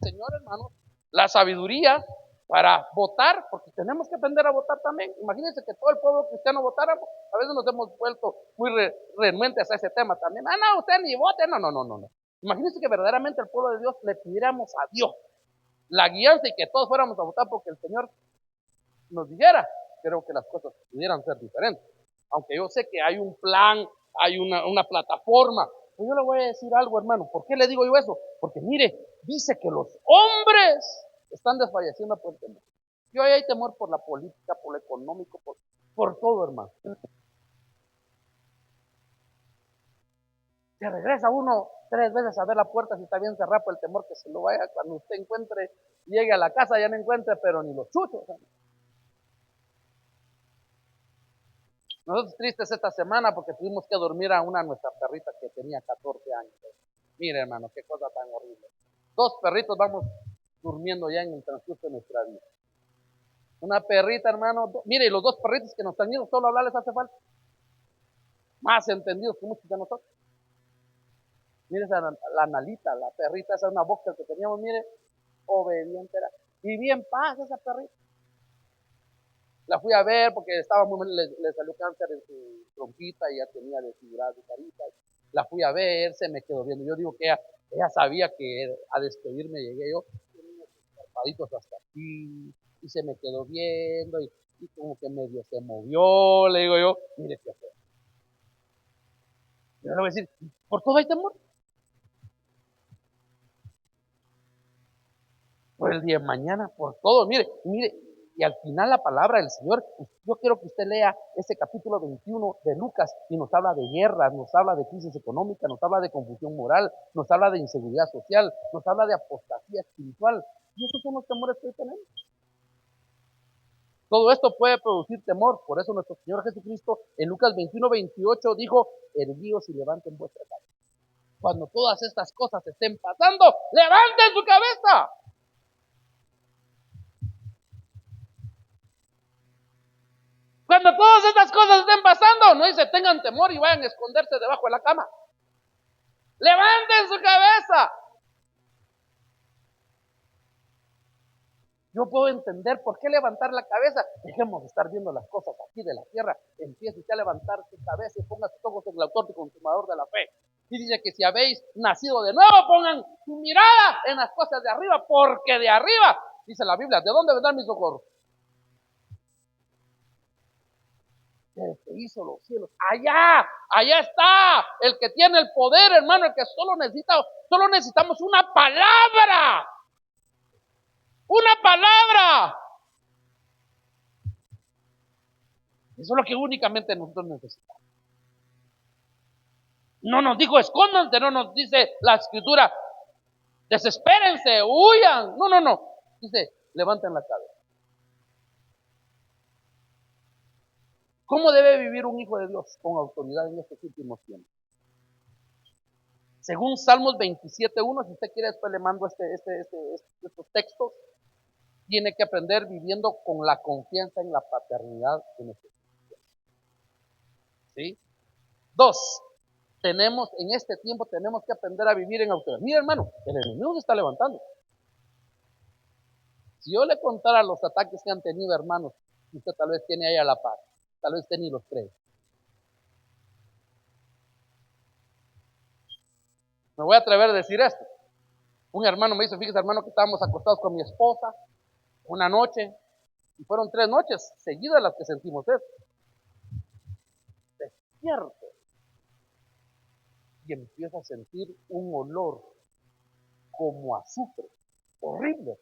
Señor, hermano, la sabiduría para votar, porque tenemos que aprender a votar también. Imagínense que todo el pueblo cristiano votara, a veces nos hemos vuelto muy renuentes a ese tema también. Ah, no, usted ni vote, no. Imagínense que verdaderamente el pueblo de Dios le pidiéramos a Dios la guianza y que todos fuéramos a votar porque el Señor nos dijera. Creo que las cosas pudieran ser diferentes. Aunque yo sé que hay un plan, hay una plataforma. Pero yo le voy a decir algo, hermano. ¿Por qué le digo yo eso? Porque mire, dice que los hombres están desfalleciendo por el temor. Y hoy hay temor por la política, por lo económico, por todo, hermano. Se regresa uno 3 veces a ver la puerta si está bien cerrada por el temor que se lo vaya cuando usted encuentre, llegue a la casa, ya no encuentre, pero ni los chuchos. Nosotros tristes esta semana porque tuvimos que dormir a nuestra perrita que tenía 14 años. Mire, hermano, qué cosa tan horrible. 2 perritos vamos durmiendo ya en el transcurso de nuestra vida. Una perrita, hermano, mire, los 2 perritos que nos están yendo, solo hablar les hace falta. Más entendidos que muchos de nosotros. Mire esa, la Nalita, la perrita, esa es una boxer que teníamos, mire, obediente era. Y bien paz esa perrita. La fui a ver porque estaba muy mal, le salió cáncer en su tronquita y ya tenía desfigurada su carita. La fui a ver, se me quedó viendo. Yo digo que ella sabía que a despedirme llegué yo, tenía sus parpaditos hasta aquí, y se me quedó viendo, y como que medio se movió, le digo yo, mire qué feo. Yo le voy a decir, por todo hay temor. Por el día de mañana, por todo. Mire, y al final la palabra del Señor, yo quiero que usted lea ese capítulo 21 de Lucas y nos habla de guerras, nos habla de crisis económica, nos habla de confusión moral, nos habla de inseguridad social, nos habla de apostasía espiritual. Y esos son los temores que hoy tenemos. Todo esto puede producir temor, por eso nuestro Señor Jesucristo en Lucas 21-28 dijo, erguíos y levanten vuestra cabeza. Cuando todas estas cosas estén pasando, levanten su cabeza. Cuando todas estas cosas estén pasando, no dice tengan temor y vayan a esconderse debajo de la cama. Levanten su cabeza. Yo puedo entender por qué levantar la cabeza. Dejemos de estar viendo las cosas aquí de la tierra. Empiece usted a levantar su cabeza y ponga sus ojos en el autor y consumador de la fe. Y dice que si habéis nacido de nuevo, pongan su mirada en las cosas de arriba, porque de arriba, dice la Biblia, ¿de dónde vendrá mi socorro? El que hizo los cielos. Allá está el que tiene el poder, hermano, el que solo necesitamos una palabra. Una palabra. Eso es lo que únicamente nosotros necesitamos. No nos dijo escóndanse, no nos dice la escritura desespérense, huyan. No. Dice, levanten la cabeza. ¿Cómo debe vivir un hijo de Dios con autoridad en estos últimos tiempos? Según Salmos 27:1, si usted quiere después le mando estos textos, tiene que aprender viviendo con la confianza en la paternidad de nuestro Dios. ¿Sí? 2, en este tiempo tenemos que aprender a vivir en autoridad. Mira, hermano, el enemigo se está levantando. Si yo le contara los ataques que han tenido, hermanos, usted tal vez tiene ahí a la par, tal vez usted ni los cree. Me voy a atrever a decir esto. Un hermano me dice, fíjese, hermano, que estábamos acostados con mi esposa una noche, y fueron 3 noches seguidas las que sentimos eso. Despierto y empiezo a sentir un olor como azufre, horrible.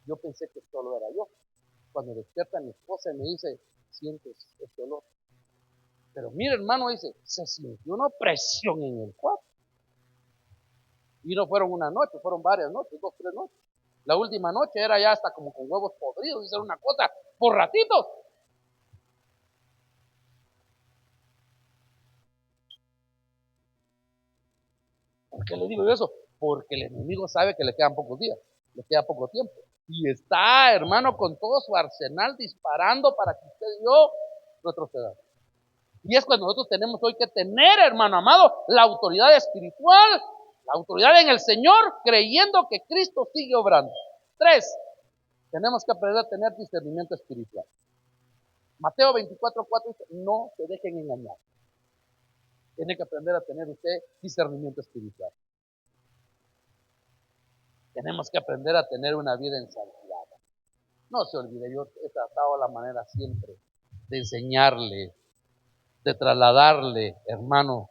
Yo pensé que solo era yo. Cuando despierta mi esposa y me dice, ¿sientes este olor? Pero mire, hermano, dice, se sintió una presión en el cuarto. Y no fueron una noche, fueron varias noches, 2, 3 noches. La última noche era ya hasta como con huevos podridos, dice una cosa, por ratitos. ¿Por qué le digo yo eso? Porque el enemigo sabe que le quedan pocos días, le queda poco tiempo. Y está, hermano, con todo su arsenal disparando para que usted y yo retrocedamos. Y es cuando nosotros tenemos hoy que tener, hermano amado, la autoridad espiritual, la autoridad en el Señor, creyendo que Cristo sigue obrando. 3, tenemos que aprender a tener discernimiento espiritual. Mateo 24:4 dice, no se dejen engañar. Tiene que aprender a tener usted discernimiento espiritual. Tenemos que aprender a tener una vida en santidad. No se olvide, yo he tratado la manera siempre de enseñarle, de trasladarle, hermano,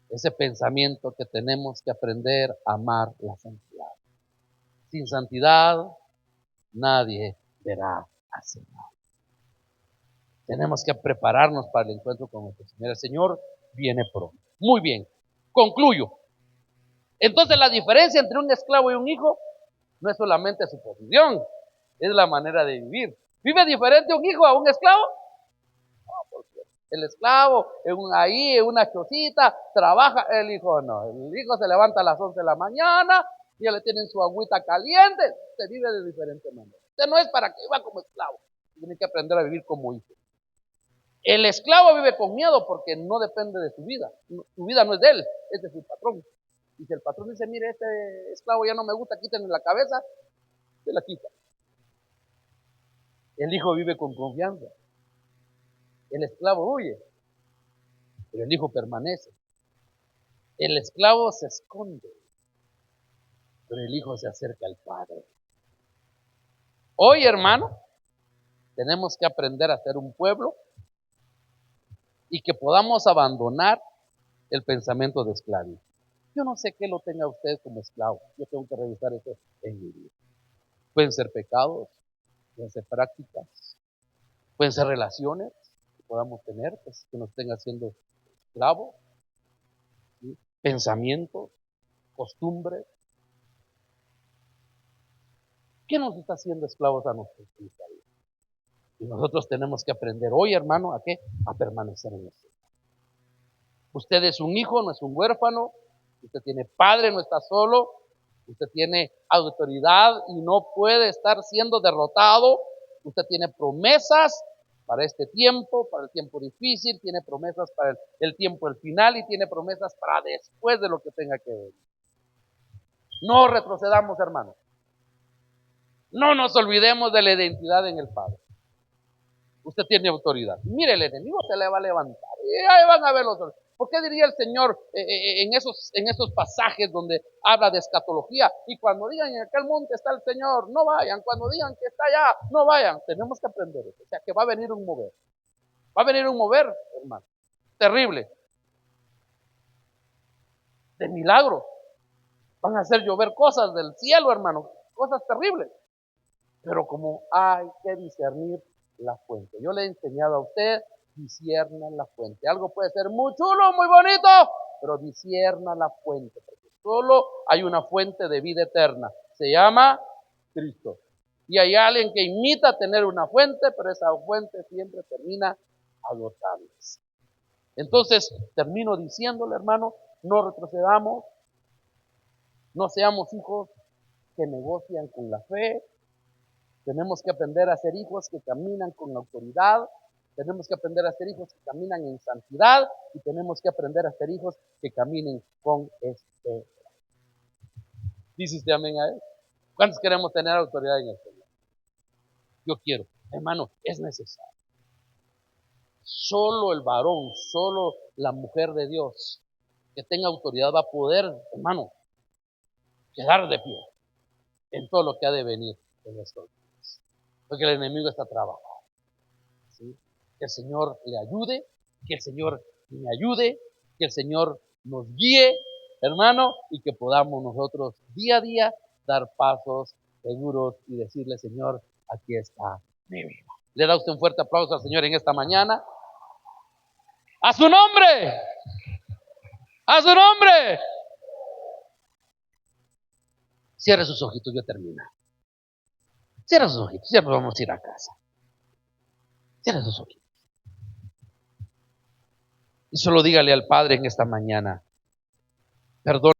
ese pensamiento que tenemos que aprender a amar la santidad. Sin santidad, nadie verá al Señor. Tenemos que prepararnos para el encuentro con nuestro Señor. El Señor viene pronto. Muy bien, concluyo. Entonces la diferencia entre un esclavo y un hijo no es solamente su posición, es la manera de vivir. ¿Vive diferente un hijo a un esclavo? No, porque el esclavo ahí en una chocita trabaja, el hijo no. El hijo se levanta a las 11 de la mañana, ya le tienen su agüita caliente, se vive de diferente manera. Usted no es para que viva como esclavo, tiene que aprender a vivir como hijo. El esclavo vive con miedo porque no depende de su vida. Su vida no es de él, es de su patrón. Y si el patrón dice, mire, este esclavo ya no me gusta, quítenle la cabeza, se la quita. El hijo vive con confianza. El esclavo huye, pero el hijo permanece. El esclavo se esconde, pero el hijo se acerca al padre. Hoy, hermano, tenemos que aprender a ser un pueblo y que podamos abandonar el pensamiento de esclavitud. Yo no sé qué lo tenga usted como esclavo. Yo tengo que revisar eso en mi vida. Pueden ser pecados, pueden ser prácticas, pueden ser relaciones que podamos tener, pues, que nos estén haciendo esclavos, ¿sí? Pensamientos, costumbres. ¿Qué nos está haciendo esclavos a nosotros? Y nosotros tenemos que aprender hoy, hermano, ¿a qué? A permanecer en eso. Usted es un hijo, no es un huérfano. Usted tiene padre, no está solo. Usted tiene autoridad y no puede estar siendo derrotado. Usted tiene promesas para este tiempo, para el tiempo difícil. Tiene promesas para el tiempo del final y tiene promesas para después de lo que tenga que ver. No retrocedamos, hermanos. No nos olvidemos de la identidad en el Padre. Usted tiene autoridad. Mire, el enemigo se le va a levantar. Y ahí van a ver los otros. ¿Por qué diría el Señor en esos pasajes donde habla de escatología? Y cuando digan en aquel monte está el Señor, no vayan. Cuando digan que está allá, no vayan. Tenemos que aprender eso. O sea, que va a venir un mover. Va a venir un mover, hermano. Terrible. De milagro. Van a hacer llover cosas del cielo, hermano. Cosas terribles. Pero como hay que discernir la fuente. Yo le he enseñado a usted, discierna la fuente. Algo puede ser muy chulo, muy bonito, pero discierna la fuente, porque solo hay una fuente de vida eterna. Se llama Cristo. Y hay alguien que imita tener una fuente, pero esa fuente siempre termina agotándose. Entonces, termino diciéndole, hermano, no retrocedamos, no seamos hijos que negocian con la fe. Tenemos que aprender a ser hijos que caminan con autoridad. Tenemos que aprender a ser hijos que caminan en santidad. Y tenemos que aprender a ser hijos que caminen con esperanza. ¿Dice usted amén a él? ¿Cuántos queremos tener autoridad en el Señor? Yo quiero. Hermano, es necesario. Solo el varón, solo la mujer de Dios que tenga autoridad va a poder, hermano, quedar de pie en todo lo que ha de venir en estos días. Porque el enemigo está trabajando. ¿Sí? Que el Señor le ayude, que el Señor me ayude, que el Señor nos guíe, hermano, y que podamos nosotros día a día dar pasos seguros y decirle, Señor, aquí está mi vida. Le da usted un fuerte aplauso al Señor en esta mañana. A su nombre. A su nombre. Cierre sus ojitos, yo termino. Cierra sus ojitos, ya nos vamos a ir a casa. Cierra sus ojitos. Y solo dígale al Padre en esta mañana, perdón.